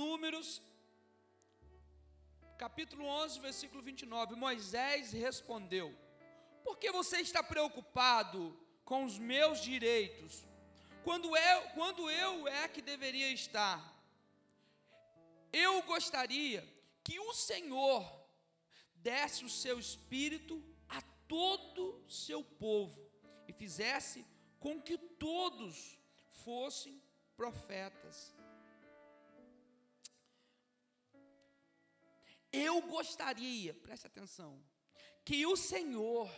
Números, capítulo 11, versículo 29. Moisés respondeu: por que você está preocupado com os meus direitos, quando eu é que deveria estar? Eu gostaria que o Senhor desse o seu espírito a todo o seu povo e fizesse com que todos fossem profetas. Eu gostaria, preste atenção, que o Senhor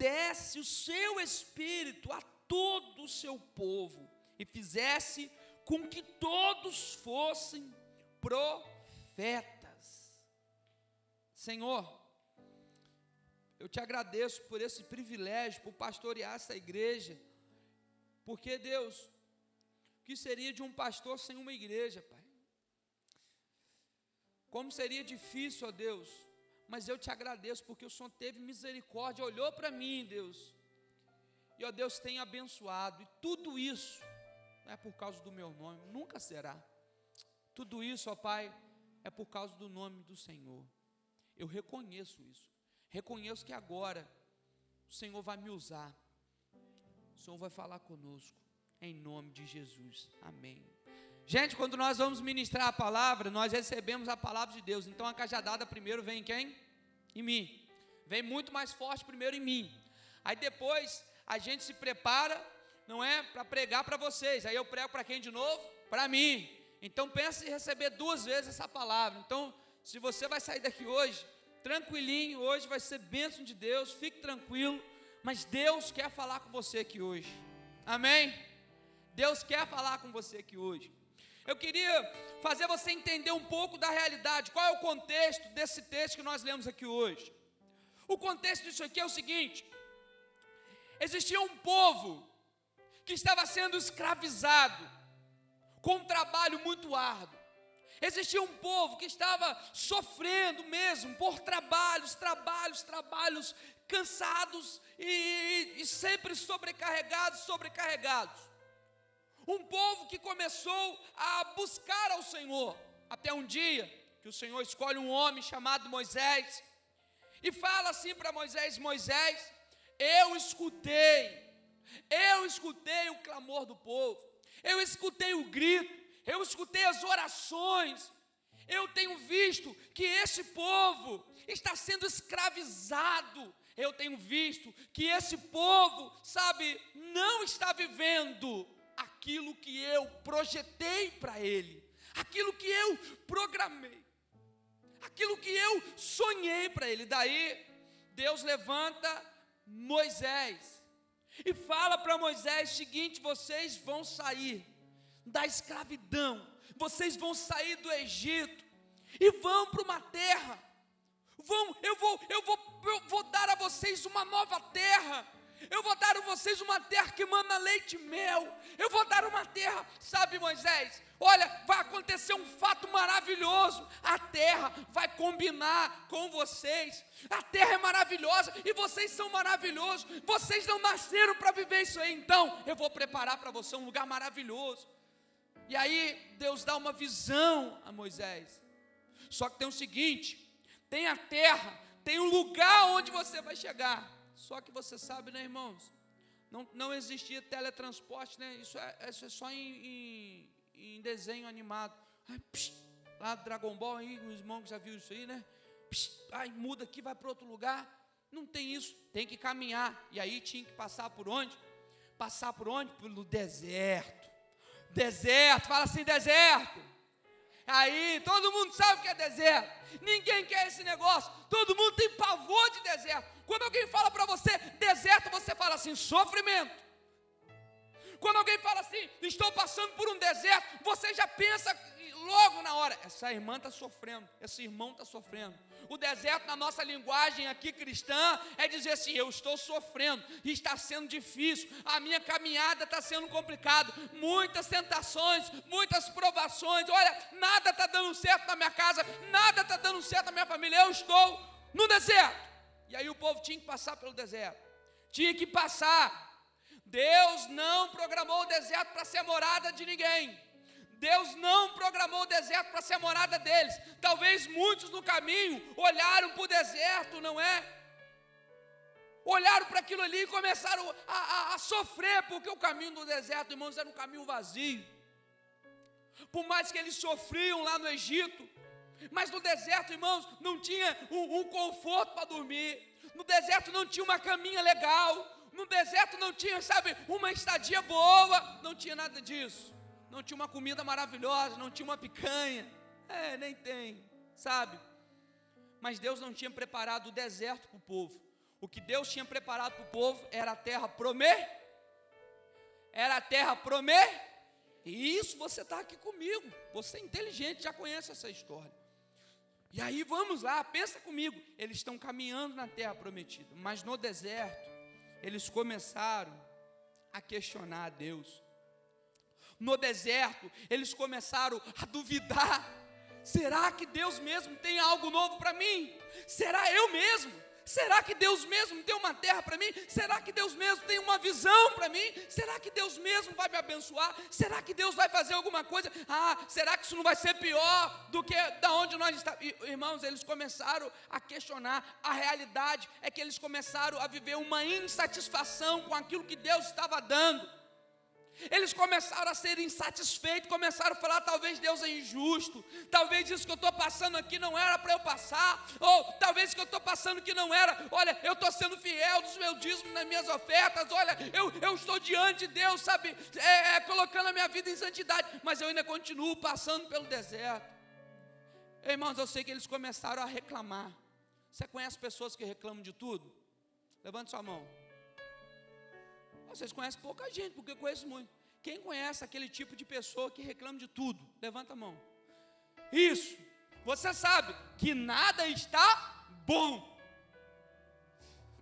desse o seu espírito a todo o seu povo e fizesse com que todos fossem profetas. Senhor, eu te agradeço por esse privilégio, por pastorear essa igreja, porque, Deus, o que seria de um pastor sem uma igreja, Pai? Como seria difícil, ó Deus, mas eu te agradeço, porque o Senhor teve misericórdia, olhou para mim, Deus, e, ó Deus, tem abençoado, e tudo isso não é por causa do meu nome, nunca será. Tudo isso, ó Pai, é por causa do nome do Senhor. Eu reconheço isso, reconheço que agora o Senhor vai me usar, o Senhor vai falar conosco, em nome de Jesus, amém. Gente, quando nós vamos ministrar a palavra, nós recebemos a palavra de Deus, então a cajadada primeiro vem em quem? Em mim, vem muito mais forte primeiro em mim, aí depois a gente se prepara, não é, para pregar para vocês, aí eu prego para quem de novo? Para mim. Então pense em receber 2 vezes essa palavra. Então, se você vai sair daqui hoje, tranquilinho, hoje vai ser bênção de Deus, fique tranquilo, mas Deus quer falar com você aqui hoje, amém? Deus quer falar com você aqui hoje. Eu queria fazer você entender um pouco da realidade, qual é o contexto desse texto que nós lemos aqui hoje. O contexto disso aqui é o seguinte: existia um povo que estava sendo escravizado, com um trabalho muito árduo. Existia um povo que estava sofrendo mesmo por trabalhos cansados e sempre sobrecarregados. Um povo que começou a buscar ao Senhor, até um dia que o Senhor escolhe um homem chamado Moisés, e fala assim para Moisés: Moisés, eu escutei o clamor do povo, eu escutei o grito, eu escutei as orações, eu tenho visto que esse povo está sendo escravizado, eu tenho visto que esse povo, não está vivendo aquilo que eu projetei para ele, aquilo que eu programei, aquilo que eu sonhei para ele. Daí Deus levanta Moisés e fala para Moisés o seguinte: vocês vão sair da escravidão, vocês vão sair do Egito e vão para uma terra, eu vou dar a vocês uma nova terra, eu vou dar a vocês uma terra que manda leite e mel, eu vou dar uma terra, Moisés, olha, vai acontecer um fato maravilhoso, a terra vai combinar com vocês, a terra é maravilhosa e vocês são maravilhosos, vocês não nasceram para viver isso aí, então eu vou preparar para você um lugar maravilhoso. E aí Deus dá uma visão a Moisés, só que tem o seguinte: tem a terra, tem um lugar onde você vai chegar, só que você sabe, né, irmãos, não existia teletransporte, né? Isso é só em desenho animado. Lá do Dragon Ball, aí, os irmãos já viram isso aí, né? Muda aqui, vai para outro lugar. Não tem isso, tem que caminhar. E aí tinha que passar por onde? Pelo deserto. Deserto, fala assim, deserto. Aí, todo mundo sabe o que é deserto, ninguém quer esse negócio, todo mundo tem pavor de deserto. Quando alguém fala para você deserto, você fala assim, sofrimento. Quando alguém fala assim, estou passando por um deserto, você já pensa logo na hora, essa irmã está sofrendo, esse irmão está sofrendo. O deserto na nossa linguagem aqui cristã é dizer assim, eu estou sofrendo, está sendo difícil, a minha caminhada está sendo complicada, muitas tentações, muitas provações, olha, nada está dando certo na minha casa, nada está dando certo na minha família, eu estou no deserto. E aí o povo tinha que passar pelo deserto, tinha que passar. Deus não programou o deserto para ser morada de ninguém. Deus não programou o deserto deserto para ser a morada deles. Talvez muitos no caminho olharam para o deserto, não é? Olharam para aquilo ali e começaram a sofrer, porque o caminho do deserto, irmãos, era um caminho vazio. Por mais que eles sofriam lá no Egito, mas no deserto, irmãos, não tinha um conforto para dormir. No deserto não tinha uma caminha legal. No deserto não tinha, sabe, uma estadia boa. Não tinha nada disso. Não tinha uma comida maravilhosa, não tinha uma picanha. Nem tem, sabe? Mas Deus não tinha preparado o deserto para o povo. O que Deus tinha preparado para o povo era a terra E isso você está aqui comigo. Você é inteligente, já conhece essa história. E aí vamos lá, pensa comigo. Eles estão caminhando na terra prometida, mas no deserto eles começaram a questionar a Deus. No deserto eles começaram a duvidar. Será que Deus mesmo tem algo novo para mim? Será eu mesmo? Será que Deus mesmo tem uma terra para mim? Será que Deus mesmo tem uma visão para mim? Será que Deus mesmo vai me abençoar? Será que Deus vai fazer alguma coisa? Será que isso não vai ser pior do que da onde nós estamos? Irmãos, eles começaram a questionar. A realidade é que eles começaram a viver uma insatisfação com aquilo que Deus estava dando. Eles começaram a ser insatisfeitos, começaram a falar, talvez Deus é injusto, talvez isso que eu estou passando aqui não era para eu passar, ou talvez isso que eu estou passando aqui não era, olha, eu estou sendo fiel dos meus dízimos, nas minhas ofertas, olha, eu estou diante de Deus, sabe, colocando a minha vida em santidade, mas eu ainda continuo passando pelo deserto. Irmãos, eu sei que eles começaram a reclamar. Você conhece pessoas que reclamam de tudo? Levante sua mão. Vocês conhecem pouca gente, porque eu conheço muito. Quem conhece aquele tipo de pessoa que reclama de tudo? Levanta a mão. Isso. Você sabe que nada está bom.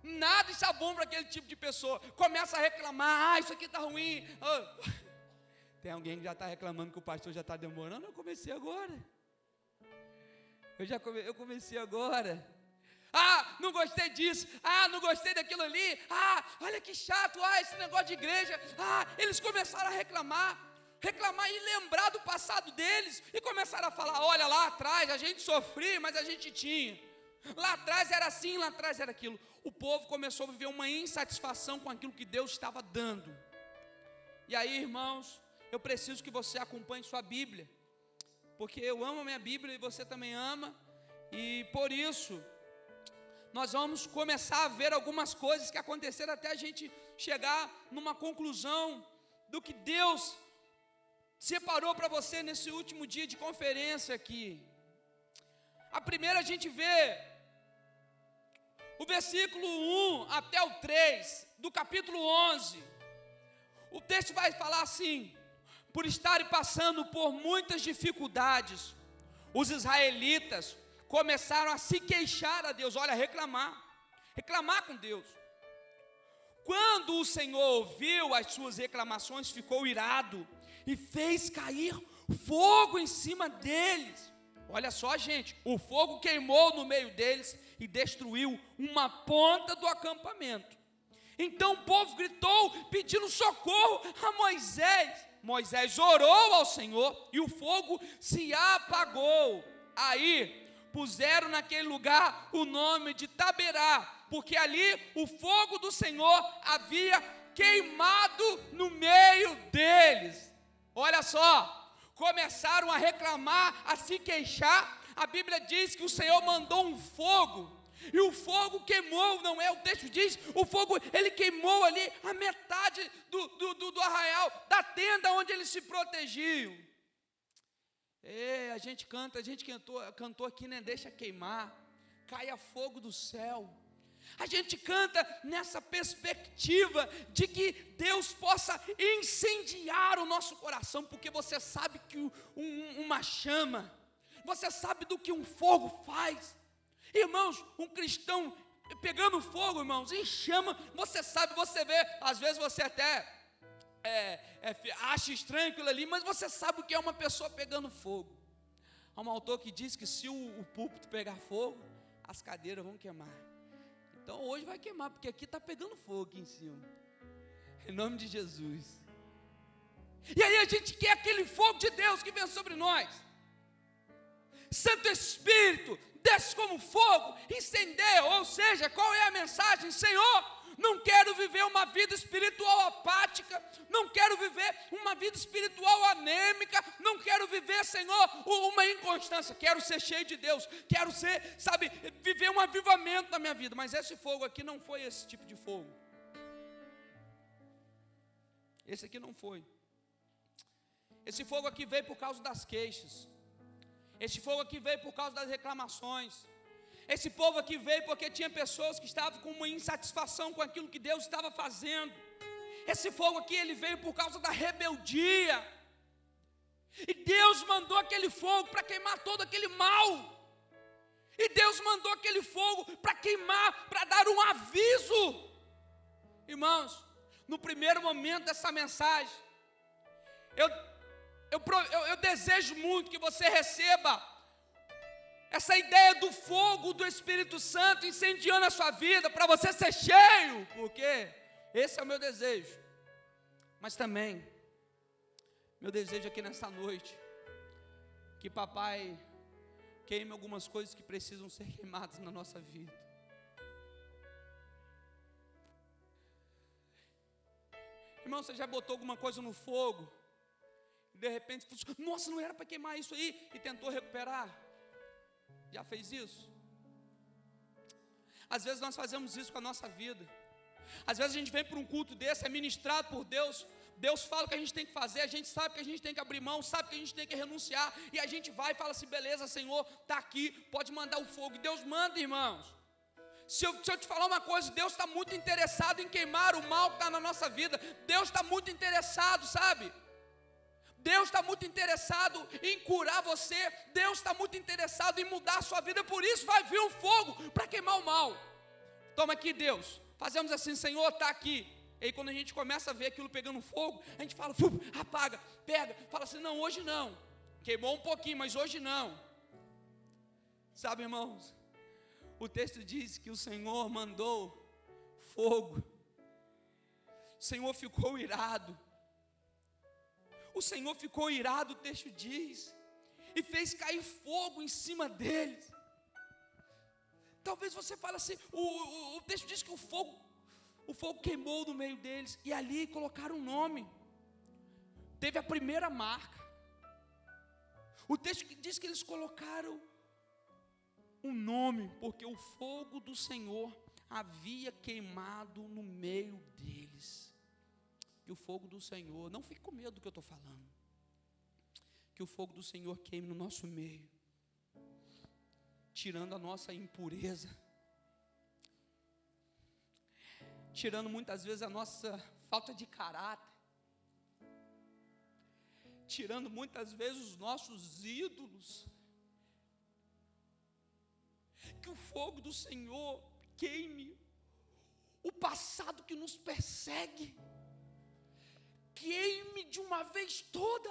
Nada está bom para aquele tipo de pessoa. Começa a reclamar, isso aqui está ruim. Tem alguém que já está reclamando que o pastor já está demorando? Eu comecei agora. Eu comecei agora. Não gostei disso, não gostei daquilo ali, olha que chato, esse negócio de igreja, eles começaram a reclamar e lembrar do passado deles, e começaram a falar, olha, lá atrás a gente sofria, mas a gente tinha, lá atrás era assim, lá atrás era aquilo. O povo começou a viver uma insatisfação com aquilo que Deus estava dando. E aí, irmãos, eu preciso que você acompanhe sua Bíblia, porque eu amo a minha Bíblia e você também ama, e por isso nós vamos começar a ver algumas coisas que aconteceram até a gente chegar numa conclusão do que Deus separou para você nesse último dia de conferência aqui. A primeira a gente vê o versículo 1 até o 3 do capítulo 11. O texto vai falar assim: por estarem passando por muitas dificuldades, os israelitas começaram a se queixar a Deus, olha, reclamar com Deus. Quando o Senhor ouviu as suas reclamações, ficou irado e fez cair fogo em cima deles. Olha só, gente, o fogo queimou no meio deles e destruiu uma ponta do acampamento. Então o povo gritou, pedindo socorro a Moisés. Moisés orou ao Senhor e o fogo se apagou. Aí puseram naquele lugar o nome de Taberá, porque ali o fogo do Senhor havia queimado no meio deles. Olha só, começaram a reclamar, a se queixar. A Bíblia diz que o Senhor mandou um fogo, e o fogo queimou, não é? O texto diz, o fogo, ele queimou ali a metade do arraial, da tenda onde eles se protegiam. A gente cantou aqui, né? Deixa queimar, caia fogo do céu. A gente canta nessa perspectiva de que Deus possa incendiar o nosso coração, porque você sabe que uma chama, você sabe do que um fogo faz. Irmãos, um cristão pegando fogo, irmãos, em chama, você sabe, você vê, às vezes você até acha estranho aquilo ali, mas você sabe o que é uma pessoa pegando fogo. Há um autor que diz que se o púlpito pegar fogo, as cadeiras vão queimar. Então hoje vai queimar, porque aqui está pegando fogo aqui em cima, em nome de Jesus. E aí a gente quer aquele fogo de Deus que vem sobre nós. Santo Espírito, desce como fogo, incendeia. Ou seja, qual é a mensagem? Senhor, não quero viver uma vida espiritual apática, não quero viver uma vida espiritual anêmica, não quero viver, Senhor, uma inconstância. Quero ser cheio de Deus, quero ser, viver um avivamento na minha vida. Mas esse fogo aqui não foi esse tipo de fogo. Esse aqui não foi. Esse fogo aqui veio por causa das queixas. Esse fogo aqui veio por causa das reclamações. Esse povo aqui veio porque tinha pessoas que estavam com uma insatisfação com aquilo que Deus estava fazendo. Esse fogo aqui, ele veio por causa da rebeldia. E Deus mandou aquele fogo para queimar todo aquele mal. E Deus mandou aquele fogo para queimar, para dar um aviso. Irmãos, no primeiro momento dessa mensagem, eu desejo muito que você receba essa ideia do fogo do Espírito Santo incendiando a sua vida, para você ser cheio, porque esse é o meu desejo. Mas também, meu desejo aqui nessa noite, que papai queime algumas coisas que precisam ser queimadas na nossa vida. Irmão, você já botou alguma coisa no fogo, e de repente, nossa, não era para queimar isso aí, e tentou recuperar? Já fez isso? Às vezes nós fazemos isso com a nossa vida. Às vezes a gente vem para um culto desse, é ministrado por Deus. Deus fala o que a gente tem que fazer, a gente sabe que a gente tem que abrir mão, sabe que a gente tem que renunciar, e a gente vai e fala assim, beleza, Senhor, está aqui, pode mandar o fogo. E Deus manda, irmãos. Se eu te falar uma coisa, Deus está muito interessado em queimar o mal que está na nossa vida. Deus está muito interessado, sabe? Deus está muito interessado em curar você. Deus está muito interessado em mudar a sua vida. Por isso vai vir um fogo para queimar o mal. Toma aqui, Deus. Fazemos assim, Senhor, está aqui. E aí quando a gente começa a ver aquilo pegando fogo, a gente fala, apaga, pega. Fala assim, não, hoje não. Queimou um pouquinho, mas hoje não. Sabe, irmãos, o texto diz que o Senhor mandou fogo. O Senhor ficou irado. O Senhor ficou irado, o texto diz, e fez cair fogo em cima deles. Talvez você fale assim, o texto diz que o fogo queimou no meio deles, e ali colocaram um nome. Teve a primeira marca. O texto diz que eles colocaram um nome, porque o fogo do Senhor havia queimado no meio deles. Que o fogo do Senhor, não fique com medo do que eu estou falando, que o fogo do Senhor queime no nosso meio, tirando a nossa impureza, tirando muitas vezes a nossa falta de caráter, tirando muitas vezes os nossos ídolos. Que o fogo do Senhor queime o passado que nos persegue, queime de uma vez toda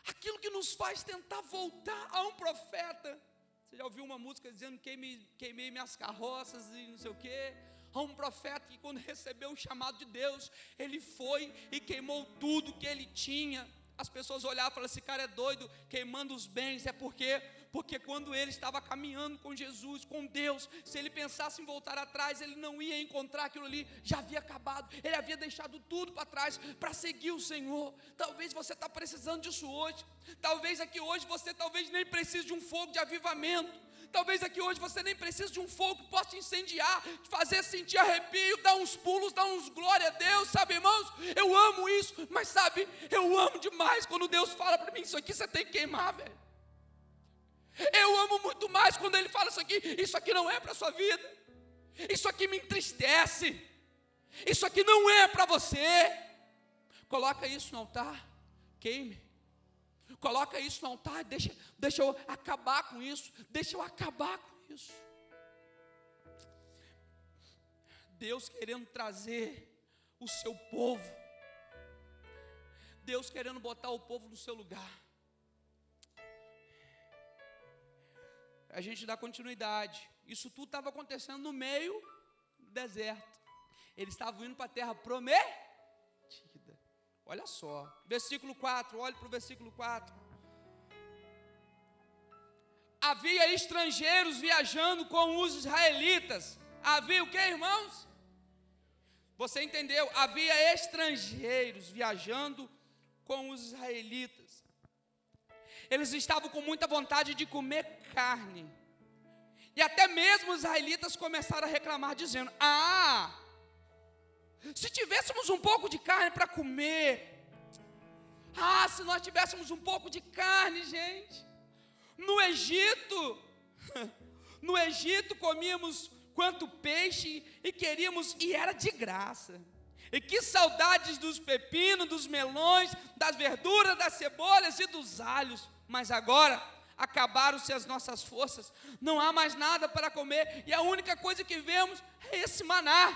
aquilo que nos faz tentar voltar a um profeta. Você já ouviu uma música dizendo queimei minhas carroças e não sei o quê? Há um profeta que quando recebeu o chamado de Deus, ele foi e queimou tudo que ele tinha. As pessoas olhavam e falavam, esse cara é doido, queimando os bens. É porque quando ele estava caminhando com Jesus, com Deus, se ele pensasse em voltar atrás, ele não ia encontrar aquilo ali, já havia acabado, ele havia deixado tudo para trás, para seguir o Senhor. Talvez você está precisando disso hoje, talvez aqui hoje você nem precise de um fogo de avivamento, talvez aqui hoje você nem precise de um fogo que possa te incendiar, te fazer sentir arrepio, dar uns pulos, dar uns glória a Deus, sabe, irmãos? Eu amo isso, mas sabe, eu amo demais quando Deus fala para mim, isso aqui você tem que queimar, velho. Eu amo muito mais quando Ele fala isso aqui não é para a sua vida, isso aqui me entristece, isso aqui não é para você. Coloca isso no altar, queime. Coloca isso no altar, deixa eu acabar com isso, Deus querendo trazer o seu povo, Deus querendo botar o povo no seu lugar. A gente dá continuidade. Isso tudo estava acontecendo no meio do deserto. Eles estavam indo para a terra prometida. Olha só, versículo 4, olhe para o versículo 4. havia estrangeiros viajando com os israelitas. Havia o que, irmãos? Você entendeu? Havia estrangeiros viajando com os israelitas. Eles estavam com muita vontade de comer carne. E até mesmo os israelitas começaram a reclamar, dizendo: se tivéssemos um pouco de carne para comer. Se nós tivéssemos um pouco de carne, gente. No Egito comíamos quanto peixe e queríamos, e era de graça. E que saudades dos pepinos, dos melões, das verduras, das cebolas e dos alhos. Mas agora acabaram-se as nossas forças, não há mais nada para comer, e a única coisa que vemos é esse maná.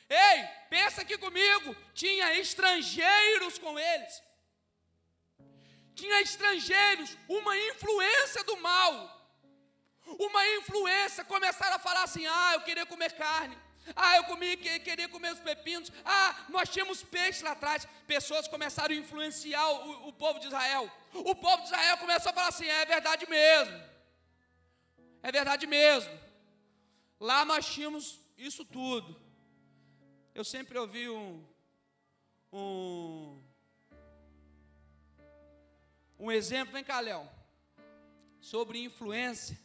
Ei, pensa aqui comigo, tinha estrangeiros com eles. Tinha estrangeiros, uma influência do mal. Uma influência, começaram a falar assim: eu queria comer carne. Eu queria comer os pepinos. Nós tínhamos peixe lá atrás. Pessoas começaram a influenciar o povo de Israel. O povo de Israel começou a falar assim: é verdade mesmo. É verdade mesmo. Lá nós tínhamos isso tudo. Eu sempre ouvi um exemplo, vem cá, Léo, sobre influência.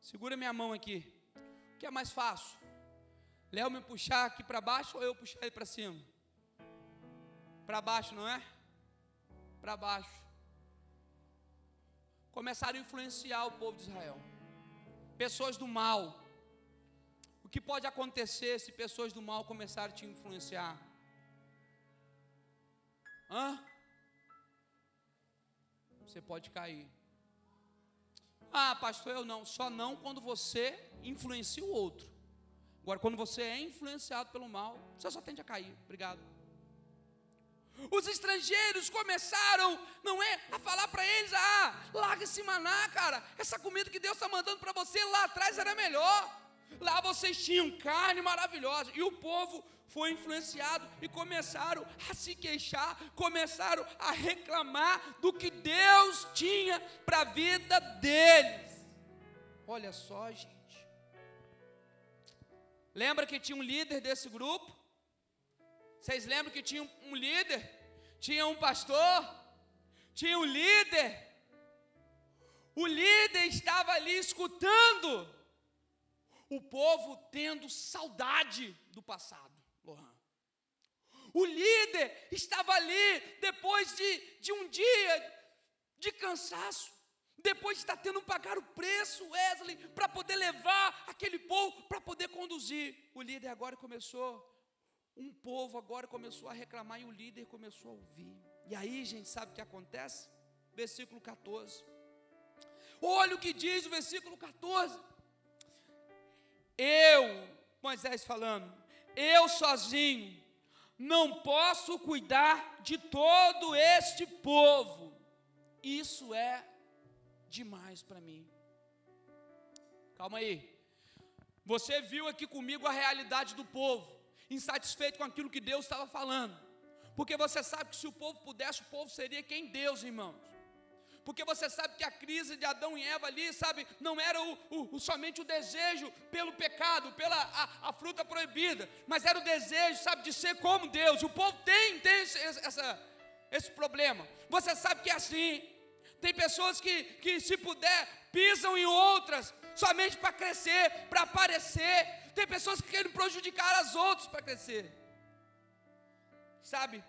Segura minha mão aqui. O que é mais fácil? Léo me puxar aqui para baixo ou eu puxar ele para cima? Para baixo, não é? Para baixo. Começaram a influenciar o povo de Israel. Pessoas do mal. O que pode acontecer se pessoas do mal começarem a te influenciar? Você pode cair. Pastor, eu não. Só não quando você influencia o outro. Agora, quando você é influenciado pelo mal, você só tende a cair. Obrigado. Os estrangeiros começaram, a falar para eles: larga esse maná, cara. Essa comida que Deus está mandando para você, lá atrás era melhor. Lá vocês tinham carne maravilhosa. E o povo foi influenciado e começaram a se queixar, começaram a reclamar do que Deus tinha para a vida deles. Olha só, gente. Lembra que tinha um líder desse grupo? Vocês lembram que tinha um líder? Tinha um pastor? Tinha um líder? O líder estava ali escutando o povo tendo saudade do passado. O líder estava ali depois de um dia de cansaço, depois de estar tendo que pagar o preço, Wesley, para poder levar aquele povo, para poder conduzir. O líder agora um povo agora começou a reclamar e o líder começou a ouvir. E aí, gente, sabe o que acontece? Versículo 14. Olha o que diz o versículo 14. Moisés falando, eu sozinho não posso cuidar de todo este povo. Isso é demais para mim. Calma aí. Você viu aqui comigo a realidade do povo, insatisfeito com aquilo que Deus estava falando. Porque você sabe que se o povo pudesse, o povo seria quem? Deus, irmãos. Porque você sabe que a crise de Adão e Eva ali, sabe, não era somente o desejo pelo pecado, pela a fruta proibida, mas era o desejo, sabe, de ser como Deus. O povo tem esse problema. Você sabe que é assim. Tem pessoas que se puder, pisam em outras, somente para crescer, para aparecer. Tem pessoas que querem prejudicar as outras para crescer. Sabe?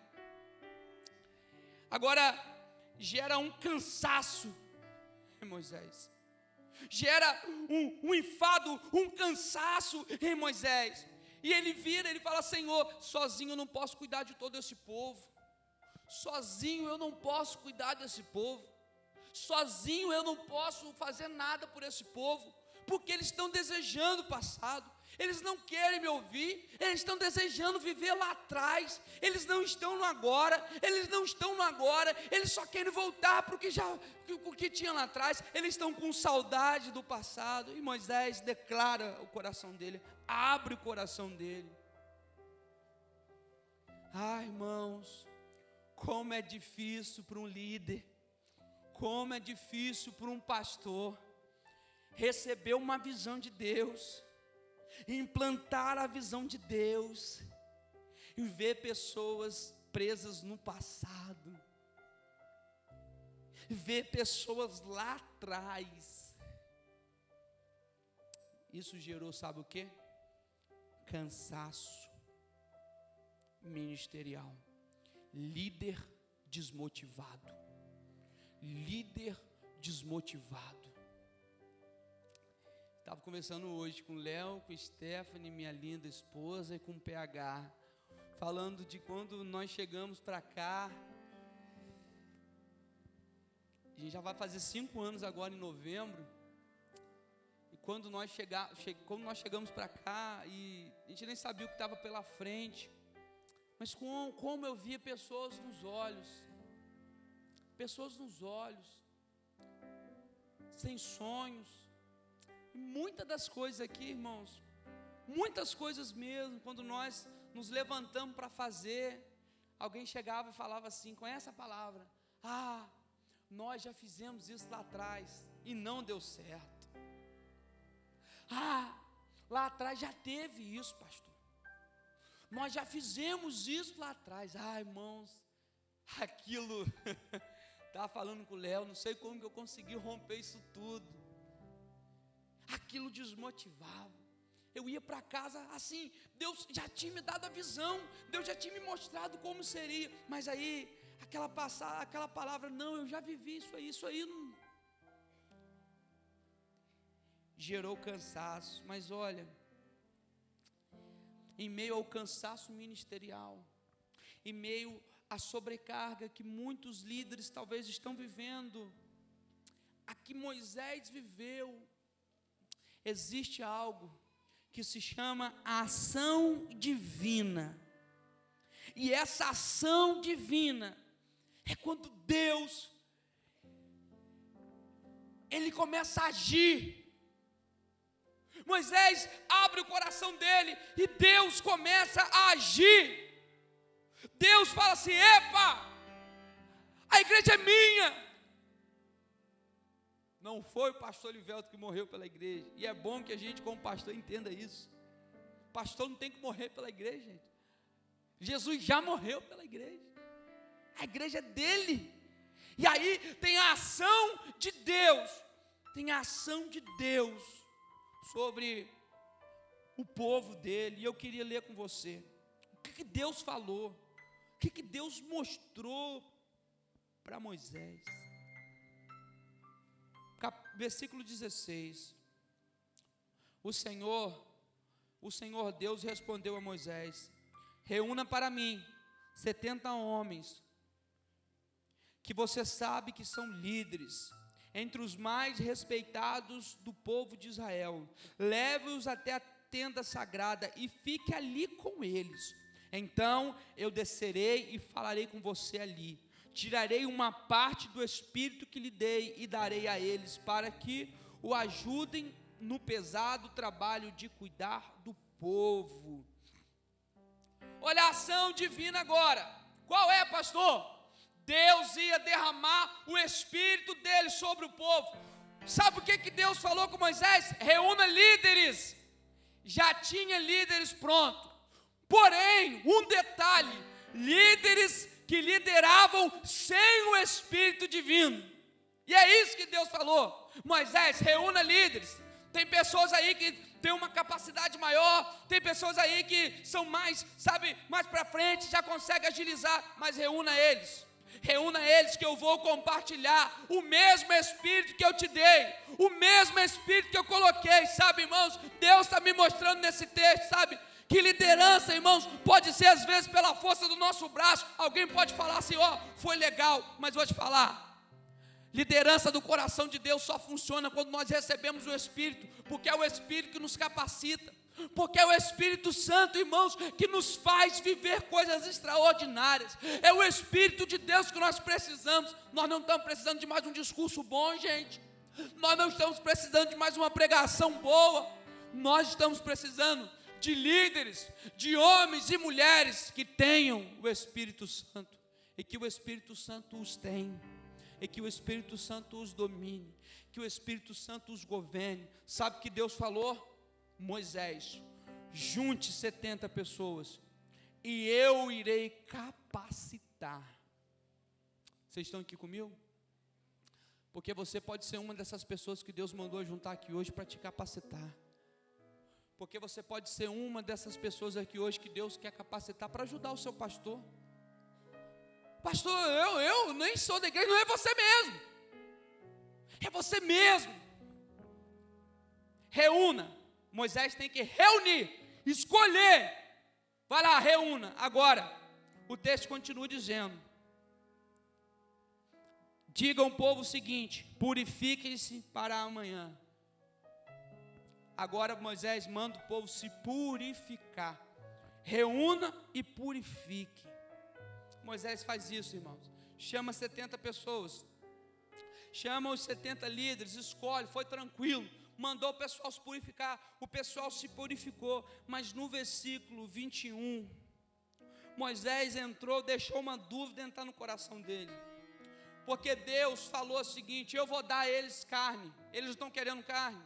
Agora, gera um cansaço em Moisés. Gera um enfado, um cansaço em Moisés. E ele vira, ele fala: Senhor, sozinho eu não posso cuidar de todo esse povo. Sozinho eu não posso cuidar desse povo. Sozinho eu não posso fazer nada por esse povo. Porque eles estão desejando o passado. Eles não querem me ouvir, eles estão desejando viver lá atrás, eles não estão no agora, eles só querem voltar para o que tinha lá atrás, eles estão com saudade do passado. E Moisés declara o coração dele, abre o coração dele. Irmãos, como é difícil para um líder como é difícil para um pastor receber uma visão de Deus, implantar a visão de Deus, e ver pessoas presas no passado, ver pessoas lá atrás. Isso gerou, sabe o quê? Cansaço ministerial, líder desmotivado, Estava conversando hoje com o Léo, com a Stephanie, minha linda esposa, e com o PH, falando de quando nós chegamos para cá. A gente já vai fazer 5 anos agora em novembro. E quando nós chegamos para cá, e a gente nem sabia o que estava pela frente, mas como eu via pessoas nos olhos, sem sonhos. E muitas das coisas aqui, irmãos, muitas coisas mesmo, quando nós nos levantamos para fazer, alguém chegava e falava assim, conhece a palavra? Nós já fizemos isso lá atrás e não deu certo. Lá atrás já teve isso, pastor. Nós já fizemos isso lá atrás. Irmãos, aquilo, estava falando com o Léo, não sei como que eu consegui romper isso tudo. Aquilo desmotivava. Eu ia para casa assim, Deus já tinha me dado a visão, Deus já tinha me mostrado como seria, mas aí, aquela palavra, não, eu já vivi isso aí não... gerou cansaço. Mas olha, em meio ao cansaço ministerial, em meio à sobrecarga que muitos líderes talvez estão vivendo, a que Moisés viveu, existe algo que se chama a ação divina. E essa ação divina é quando Deus, Ele começa a agir. Moisés abre o coração dele e Deus começa a agir. Deus fala assim: epa, a igreja é minha. Não foi o pastor Livelto que morreu pela igreja. E é bom que a gente, como pastor, entenda isso. O pastor não tem que morrer pela igreja, gente. Jesus já morreu pela igreja. A igreja é dele. E aí tem a ação de Deus. Tem a ação de Deus sobre o povo dele. E eu queria ler com você. O que Deus falou? O que Deus mostrou para Moisés? Versículo 16. O Senhor Deus respondeu a Moisés: reúna para mim 70 homens, que você sabe que são líderes, entre os mais respeitados do povo de Israel. Leve-os até a tenda sagrada e fique ali com eles. Então eu descerei e falarei com você ali. Tirarei uma parte do Espírito que lhe dei e darei a eles, para que o ajudem no pesado trabalho de cuidar do povo. Olha a ação divina agora. Qual é, pastor? Deus ia derramar o Espírito dele sobre o povo. Sabe o que Deus falou com Moisés? Reúna líderes. Já tinha líderes prontos. Porém, um detalhe: líderes que lideravam sem o Espírito divino. E é isso que Deus falou: Moisés, reúna líderes. Tem pessoas aí que têm uma capacidade maior, tem pessoas aí que são mais para frente, já conseguem agilizar, mas reúna eles que eu vou compartilhar o mesmo Espírito que eu te dei, o mesmo Espírito que eu coloquei. Sabe, irmãos, Deus está me mostrando nesse texto, que liderança, irmãos, pode ser às vezes pela força do nosso braço. Alguém pode falar assim: foi legal, mas vou te falar, liderança do coração de Deus só funciona quando nós recebemos o Espírito, porque é o Espírito que nos capacita, porque é o Espírito Santo, irmãos, que nos faz viver coisas extraordinárias. É o Espírito de Deus que nós precisamos. Nós não estamos precisando de mais um discurso bom, gente. Nós não estamos precisando de mais uma pregação boa. Nós estamos precisando de líderes, de homens e mulheres que tenham o Espírito Santo, e que o Espírito Santo os tem. e que o Espírito Santo os domine, que o Espírito Santo os governe. Sabe o que Deus falou? Moisés, junte 70 pessoas e eu irei capacitar. Vocês estão aqui comigo? Porque você pode ser uma dessas pessoas que Deus mandou juntar aqui hoje para te capacitar. Porque você pode ser uma dessas pessoas aqui hoje que Deus quer capacitar para ajudar o seu pastor. Pastor, eu nem sou da igreja. Não é você mesmo. É você mesmo. Reúna. Moisés tem que reunir, escolher. Vai lá, reúna. Agora, o texto continua dizendo: diga ao povo o seguinte: purifiquem-se para amanhã. Agora Moisés manda o povo se purificar. Reúna e purifique. Moisés faz isso, irmãos. Chama 70 pessoas. Chama os 70 líderes, escolhe, foi tranquilo. Mandou o pessoal se purificar. O pessoal se purificou. Mas no versículo 21, Moisés entrou, deixou uma dúvida entrar no coração dele. Porque Deus falou o seguinte: eu vou dar a eles carne. Eles estão querendo carne.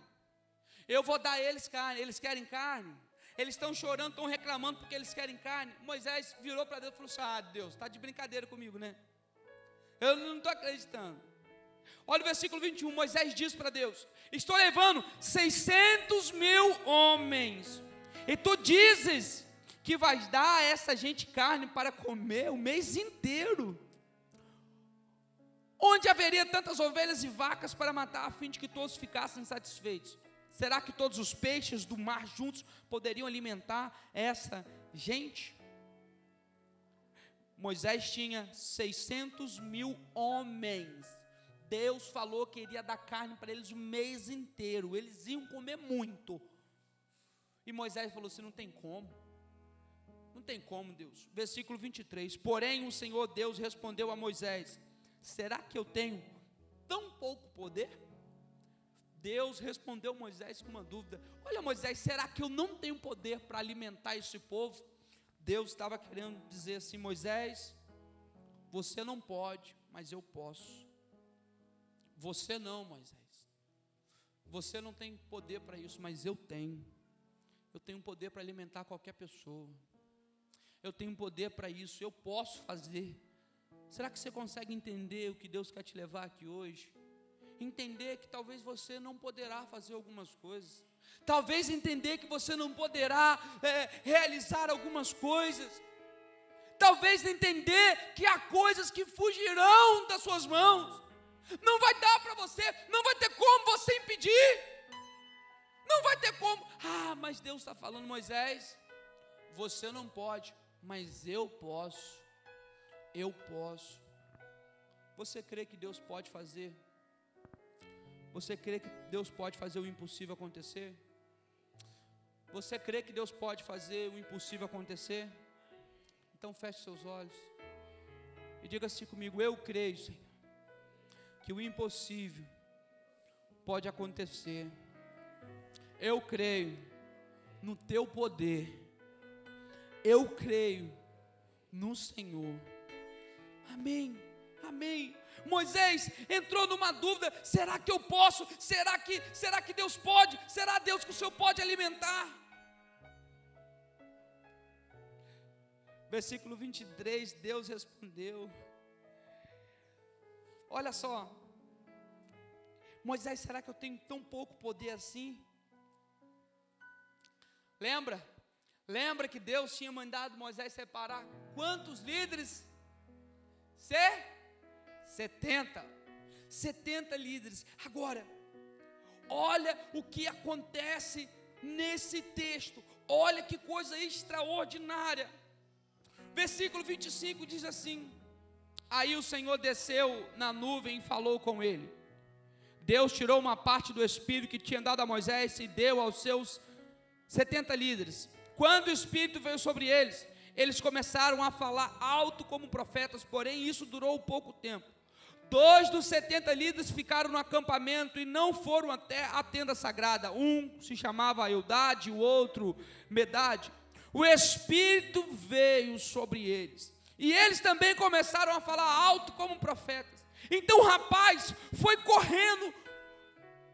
Eu vou dar a eles carne. Eles querem carne. Eles estão chorando, estão reclamando porque eles querem carne. Moisés virou para Deus e falou assim: ah, Deus, está de brincadeira comigo, né? Eu não estou acreditando. Olha o versículo 21, Moisés diz para Deus: estou levando 600 mil homens, e tu dizes que vais dar a essa gente carne para comer o mês inteiro. Onde haveria tantas ovelhas e vacas para matar, a fim de que todos ficassem satisfeitos? Será que todos os peixes do mar juntos poderiam alimentar essa gente? Moisés tinha 600 mil homens. Deus falou que iria dar carne para eles o mês inteiro. Eles iam comer muito. E Moisés falou assim: não tem como. Não tem como, Deus. Versículo 23. Porém o Senhor Deus respondeu a Moisés: será que eu tenho tão pouco poder? Deus respondeu a Moisés com uma dúvida: olha, Moisés, será que eu não tenho poder para alimentar esse povo? Deus estava querendo dizer assim: Moisés, você não pode, mas eu posso. Você não, Moisés, você não tem poder para isso, mas eu tenho. Eu tenho poder para alimentar qualquer pessoa. Eu tenho poder para isso, eu posso fazer. Será que você consegue entender o que Deus quer te levar aqui hoje? Entender que talvez você não poderá fazer algumas coisas. Talvez entender que você não poderá realizar algumas coisas. Talvez entender que há coisas que fugirão das suas mãos. Não vai dar para você, não vai ter como você impedir. Não vai ter como. Ah, mas Deus está falando: Moisés, você não pode, mas eu posso. Eu posso. Você crê que Deus pode fazer? Você crê que Deus pode fazer o impossível acontecer? Você crê que Deus pode fazer o impossível acontecer? Então feche seus olhos e diga assim comigo: eu creio, Senhor, que o impossível pode acontecer. Eu creio no teu poder. Eu creio no Senhor. Amém, amém. Moisés entrou numa dúvida: será que eu posso? Será que Deus pode? Será, Deus, que o Senhor pode alimentar? Versículo 23, Deus respondeu. Olha só, Moisés, será que eu tenho tão pouco poder assim? Lembra que Deus tinha mandado Moisés separar quantos líderes? 70 líderes. Agora, olha o que acontece nesse texto. Olha que coisa extraordinária. Versículo 25 diz assim: aí o Senhor desceu na nuvem e falou com ele. Deus tirou uma parte do Espírito que tinha dado a Moisés e deu aos seus 70 líderes. Quando o Espírito veio sobre eles, eles começaram a falar alto como profetas, porém isso durou pouco tempo. 2 dos 70 líderes ficaram no acampamento e não foram até a tenda sagrada. Um se chamava Eldade, o outro Medade. O Espírito veio sobre eles, e eles também começaram a falar alto como profetas. Então o rapaz foi correndo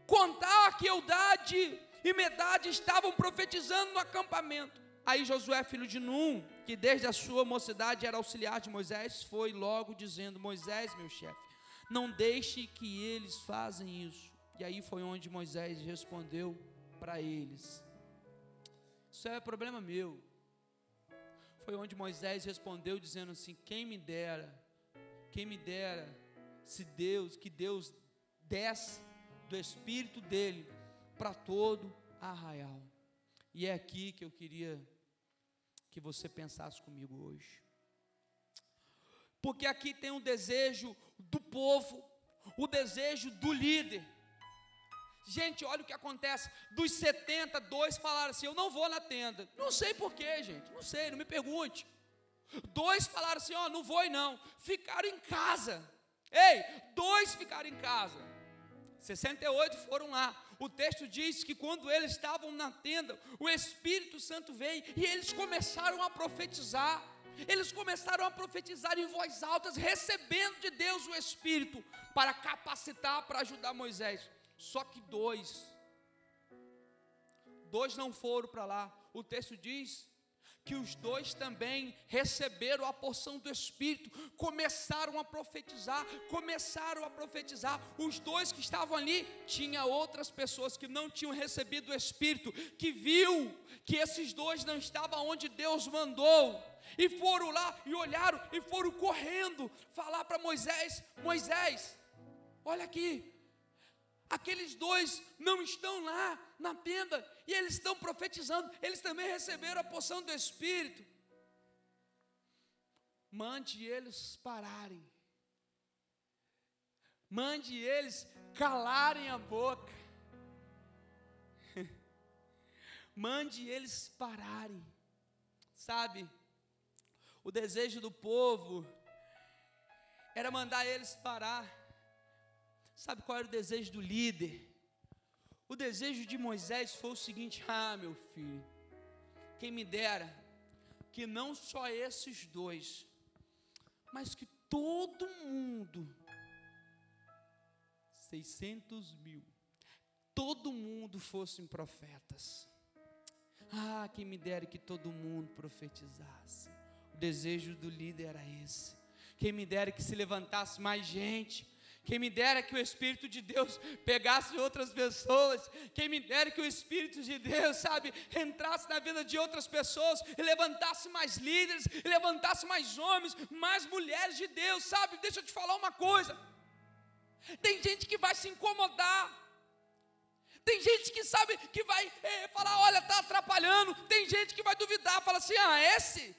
contar que Eldade e Medade estavam profetizando no acampamento. Aí Josué, filho de Num, que desde a sua mocidade era auxiliar de Moisés, foi logo dizendo: Moisés, meu chefe, não deixe que eles façam isso. E aí foi onde Moisés respondeu para eles: isso é problema meu. Foi onde Moisés respondeu dizendo assim: quem me dera, se Deus desse do Espírito dele para todo Arraial. E é aqui que eu queria que você pensasse comigo hoje, porque aqui tem um desejo do povo, o desejo do líder. Gente, olha o que acontece. Dos 70, 2 falaram assim: eu não vou na tenda. Não sei porquê, gente, não sei, não me pergunte. 2 falaram assim: ó, não vou e não. Ficaram em casa. Ei, 2 ficaram em casa. 68 foram lá. O texto diz que quando eles estavam na tenda, o Espírito Santo veio e eles começaram a profetizar. Eles começaram a profetizar em voz alta, recebendo de Deus o Espírito para capacitar, para ajudar Moisés. Só que 2 não foram para lá. O texto diz que os 2 também receberam a porção do Espírito, começaram a profetizar. Os 2 que estavam ali, tinha outras pessoas que não tinham recebido o Espírito, que viu que esses 2 não estavam onde Deus mandou, e foram lá, e olharam, e foram correndo, falar para Moisés: Moisés, olha aqui, aqueles 2 não estão lá na tenda, e eles estão profetizando, eles também receberam a porção do Espírito. Mande eles pararem, mande eles calarem a boca, mande eles pararem. Sabe, o desejo do povo era mandar eles parar. Sabe qual era o desejo do líder? O desejo de Moisés foi o seguinte: ah, meu filho, quem me dera que não só esses 2, mas que todo mundo, 600.000, todo mundo fossem profetas. Ah, quem me dera que todo mundo profetizasse. O desejo do líder era esse. Quem me dera que se levantasse mais gente. Quem me dera que o Espírito de Deus pegasse outras pessoas. Quem me dera que o Espírito de Deus, sabe, entrasse na vida de outras pessoas e levantasse mais líderes, e levantasse mais homens, mais mulheres de Deus, sabe? Deixa eu te falar uma coisa. Tem gente que vai se incomodar. Tem gente que sabe, que vai falar: olha, está atrapalhando. Tem gente que vai duvidar, fala assim: ah, esse?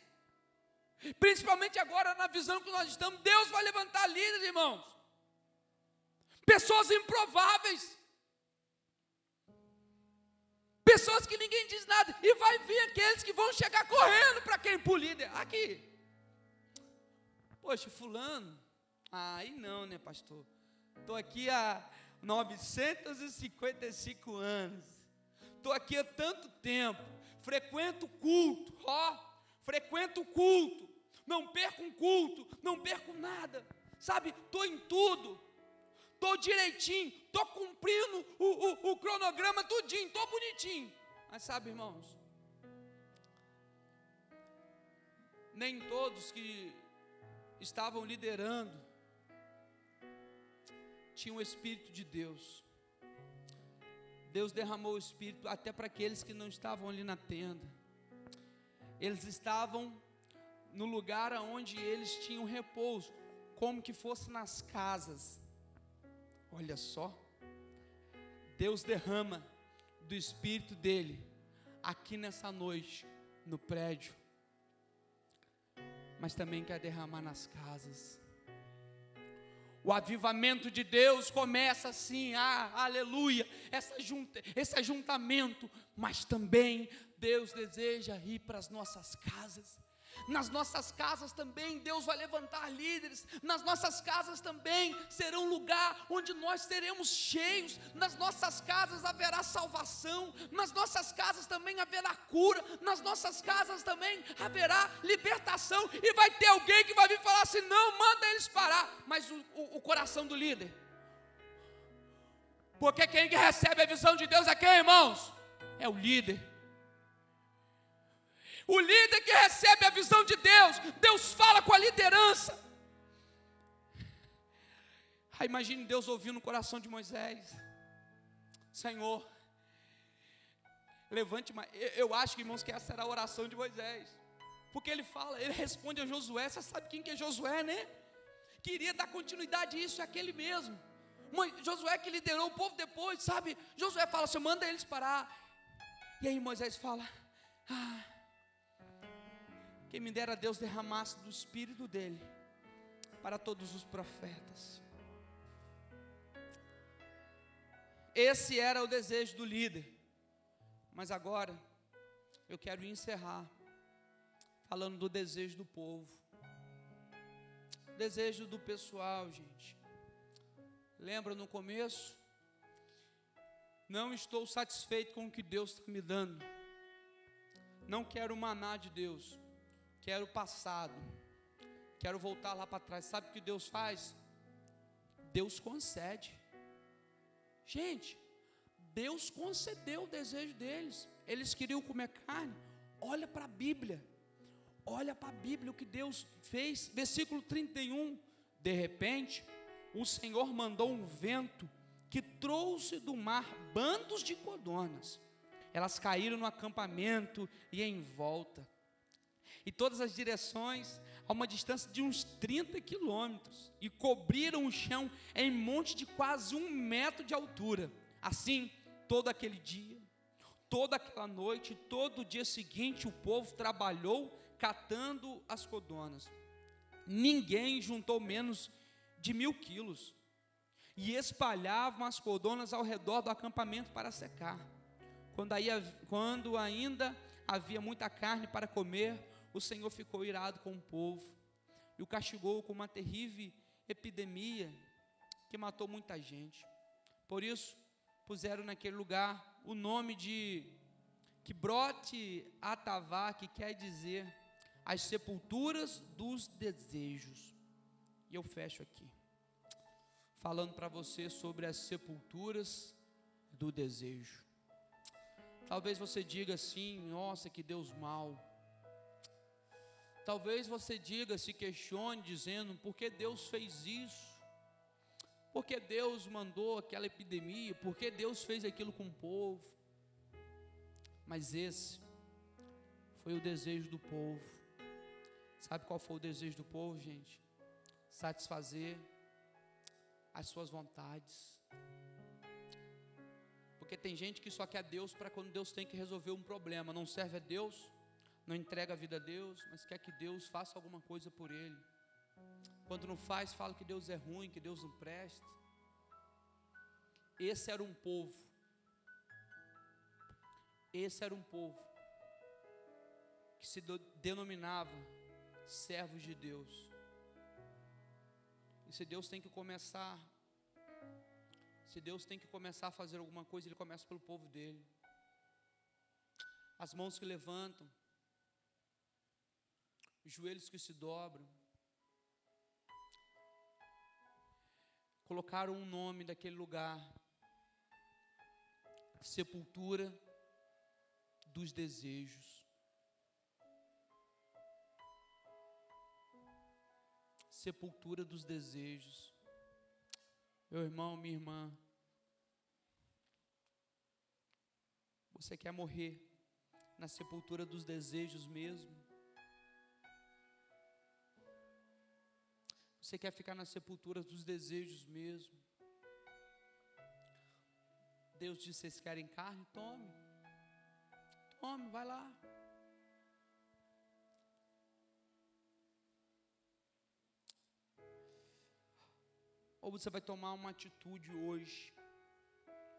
Principalmente agora na visão que nós estamos, Deus vai levantar líderes, irmãos. Pessoas improváveis, pessoas que ninguém diz nada, e vai vir aqueles que vão chegar correndo para quem? Para o líder. Aqui, poxa, fulano, aí não, né, pastor? Estou aqui há 955 anos, estou aqui há tanto tempo, frequento o culto, não perco um culto, não perco nada, sabe, estou em tudo, estou direitinho, estou cumprindo o cronograma tudinho, estou bonitinho. Mas sabe, irmãos, nem todos que estavam liderando tinham o Espírito de Deus. Deus derramou o Espírito até para aqueles que não estavam ali na tenda. Eles estavam no lugar onde eles tinham repouso, como que fosse nas casas. Olha só, Deus derrama do Espírito dele aqui nessa noite, no prédio, mas também quer derramar nas casas. O avivamento de Deus começa assim, aleluia, esse ajuntamento, mas também Deus deseja ir para as nossas casas. Nas nossas casas também Deus vai levantar líderes. Nas nossas casas também será um lugar onde nós seremos cheios. Nas nossas casas haverá salvação. Nas nossas casas também haverá cura. Nas nossas casas também haverá libertação. E vai ter alguém que vai vir falar assim: não, manda eles parar. Mas o coração do líder, porque quem que recebe a visão de Deus é quem, irmãos? É o líder. O líder que recebe a visão de Deus, Deus fala com a liderança. Aí imagine Deus ouvindo o coração de Moisés: Senhor, levante mais. Eu acho, irmãos, que essa era a oração de Moisés, porque ele responde a Josué. Você sabe quem que é Josué, né? Queria dar continuidade a isso, é aquele mesmo. Josué que liderou o povo depois, sabe? Josué fala assim: manda eles parar. E aí Moisés fala: quem me dera Deus derramasse do Espírito dele para todos os profetas. Esse era o desejo do líder. Mas agora eu quero encerrar falando do desejo do povo, desejo do pessoal, gente. Lembra no começo? Não estou satisfeito com o que Deus está me dando. Não quero o maná de Deus. Quero o passado. Quero voltar lá para trás. Sabe o que Deus faz? Deus concede. Gente, Deus concedeu o desejo deles. Eles queriam comer carne. Olha para a Bíblia. Olha para a Bíblia o que Deus fez. Versículo 31. De repente, o Senhor mandou um vento que trouxe do mar bandos de codornas. Elas caíram no acampamento e em volta, e todas as direções, a uma distância de uns 30 quilômetros, e cobriram o chão em monte de quase 1 metro de altura. Assim, todo aquele dia, toda aquela noite, todo o dia seguinte, o povo trabalhou catando as codornas. Ninguém juntou menos de 1.000 quilos, e espalhavam as codornas ao redor do acampamento para secar. Quando ainda havia muita carne para comer, o Senhor ficou irado com o povo e o castigou com uma terrível epidemia que matou muita gente. Por isso puseram naquele lugar o nome de Quibrote Atavá, que quer dizer as sepulturas dos desejos. E eu fecho aqui falando para você sobre as sepulturas do desejo. Talvez você diga assim: nossa, que Deus mau. Talvez você diga, se questione, dizendo: por que Deus fez isso? Por que Deus mandou aquela epidemia? Por que Deus fez aquilo com o povo? Mas esse foi o desejo do povo. Sabe qual foi o desejo do povo, gente? Satisfazer as suas vontades. Porque tem gente que só quer Deus para quando Deus tem que resolver um problema. Não serve a Deus, não entrega a vida a Deus, mas quer que Deus faça alguma coisa por ele. Quando não faz, fala que Deus é ruim, que Deus não presta. Esse era um povo. Esse era um povo que se denominava servos de Deus. E se Deus tem que começar a fazer alguma coisa, Ele começa pelo povo dele. As mãos que levantam, os joelhos que se dobram. Colocaram um nome daquele lugar: sepultura dos desejos. Sepultura dos desejos. Meu irmão, minha irmã, você quer morrer na sepultura dos desejos mesmo? Você quer ficar na sepultura dos desejos mesmo? Deus disse: vocês querem carne? Tome, vai lá. Ou você vai tomar uma atitude hoje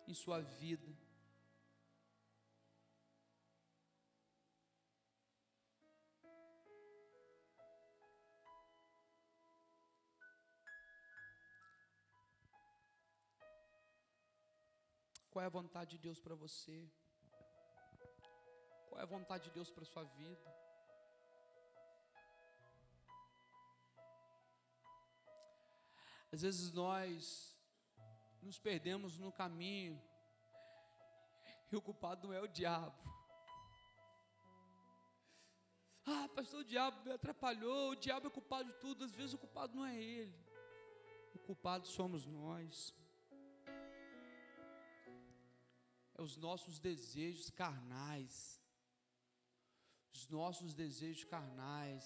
em sua vida qual é a vontade de Deus para você. Qual é a vontade de Deus para a sua vida. Às vezes nós nos perdemos no caminho e o culpado não é o diabo. Pastor, o diabo me atrapalhou, o diabo é culpado de tudo. Às vezes o culpado não é ele, o culpado somos nós. É os nossos desejos carnais. Os nossos desejos carnais.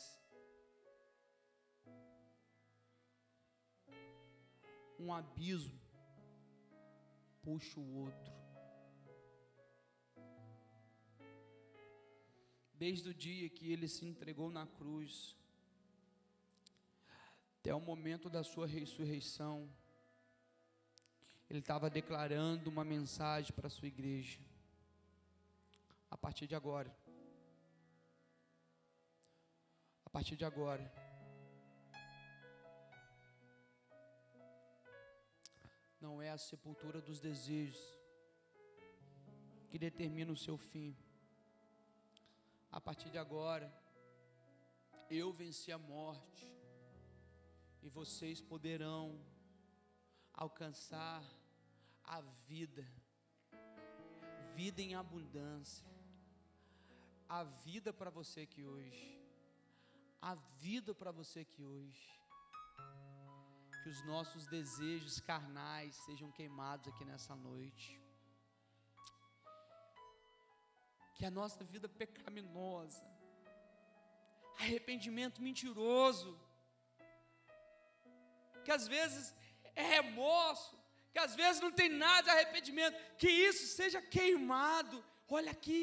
Um abismo puxa o outro. Desde o dia que ele se entregou na cruz, até o momento da sua ressurreição, ele estava declarando uma mensagem para a sua igreja. A partir de agora, não é a sepultura dos desejos que determina o seu fim. A partir de agora, eu venci a morte e vocês poderão alcançar a vida em abundância. A vida para você aqui hoje. A vida para você aqui hoje. Que os nossos desejos carnais sejam queimados aqui nessa noite. Que a nossa vida pecaminosa, arrependimento mentiroso, que às vezes é remorso, que às vezes não tem nada de arrependimento, que isso seja queimado. Olha aqui,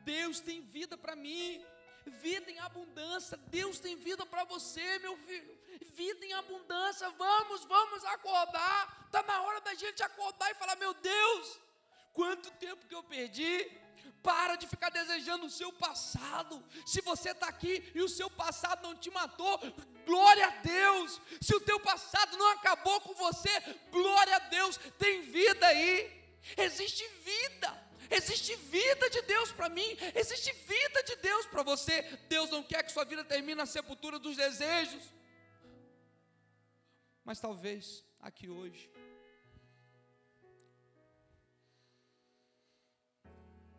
Deus tem vida para mim, vida em abundância. Deus tem vida para você, meu filho, vida em abundância. Vamos acordar. Está na hora da gente acordar e falar: meu Deus, quanto tempo que eu perdi. Para de ficar desejando o seu passado. Se você está aqui e o seu passado não te matou, glória a Deus. Se o teu passado não acabou com você, glória a Deus, tem vida aí. Existe vida de Deus para mim, existe vida de Deus para você. Deus não quer que sua vida termine na sepultura dos desejos. Mas talvez aqui hoje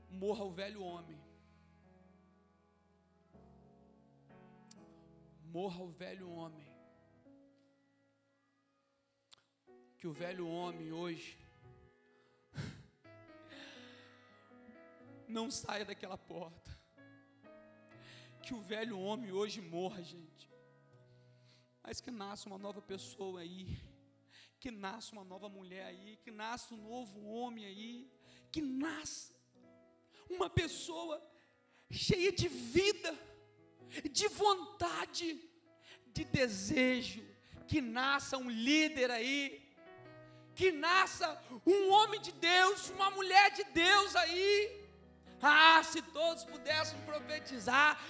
morra o velho homem. Morra o velho homem. Que o velho homem hoje não saia daquela porta. Que o velho homem hoje morra, gente. Mas que nasça uma nova pessoa aí. Que nasça uma nova mulher aí. Que nasça um novo homem aí. Que nasça uma pessoa cheia de vida, de vontade, de desejo. Que nasça um líder aí. Que nasça um homem de Deus, uma mulher de Deus aí. Se todos pudessem profetizar.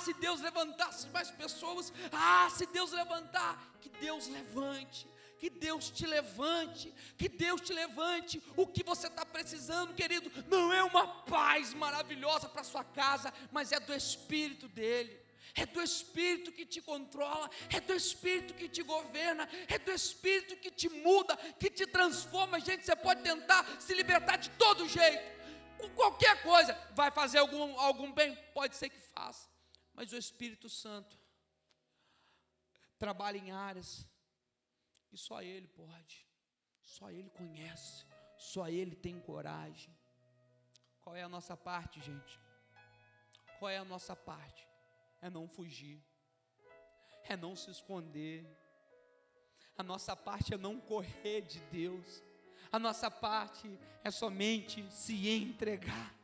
Se Deus levantasse mais pessoas. Se Deus levantar. Que Deus levante. Que Deus te levante. Que Deus te levante. O que você está precisando, querido, não é uma paz maravilhosa para sua casa, mas é do Espírito dele. É do Espírito que te controla, é do Espírito que te governa, é do Espírito que te muda, que te transforma. Gente, você pode tentar se libertar de todo jeito, com qualquer coisa. Vai fazer algum bem? Pode ser que faça, mas o Espírito Santo trabalha em áreas que só Ele pode, só Ele conhece, só Ele tem coragem. Qual é a nossa parte, gente? Qual é a nossa parte? É não fugir, é não se esconder. A nossa parte é não correr de Deus. A nossa parte é somente se entregar.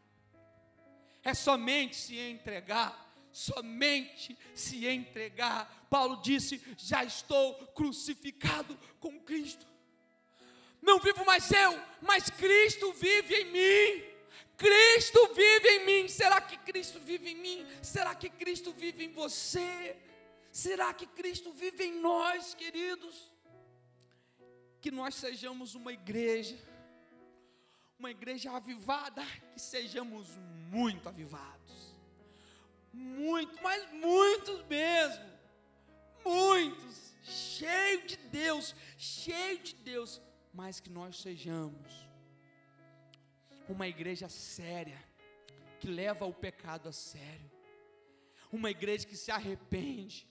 É somente se entregar. Somente se entregar. Paulo disse: já estou crucificado com Cristo. Não vivo mais eu, mas Cristo vive em mim. Cristo vive em mim. Será que Cristo vive em mim? Será que Cristo vive em você? Será que Cristo vive em nós, queridos? Que nós sejamos uma igreja uma igreja avivada, que sejamos muito avivados, muito, mas muitos mesmo, muitos, cheio de Deus, mas que nós sejamos uma igreja séria, que leva o pecado a sério, uma igreja que se arrepende,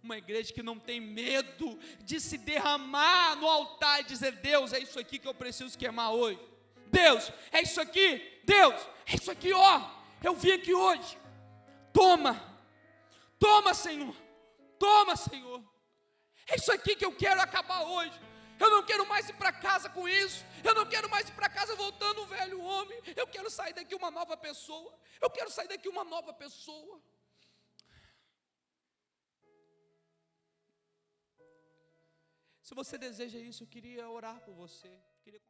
uma igreja que não tem medo de se derramar no altar e dizer: Deus, é isso aqui que eu preciso queimar hoje, Deus, é isso aqui, Deus, é isso aqui, ó, eu vim aqui hoje, toma Senhor, é isso aqui que eu quero acabar hoje. Eu não quero mais ir para casa com isso. Eu não quero mais ir para casa voltando um velho homem. Eu quero sair daqui uma nova pessoa. Se você deseja isso, eu queria orar por você.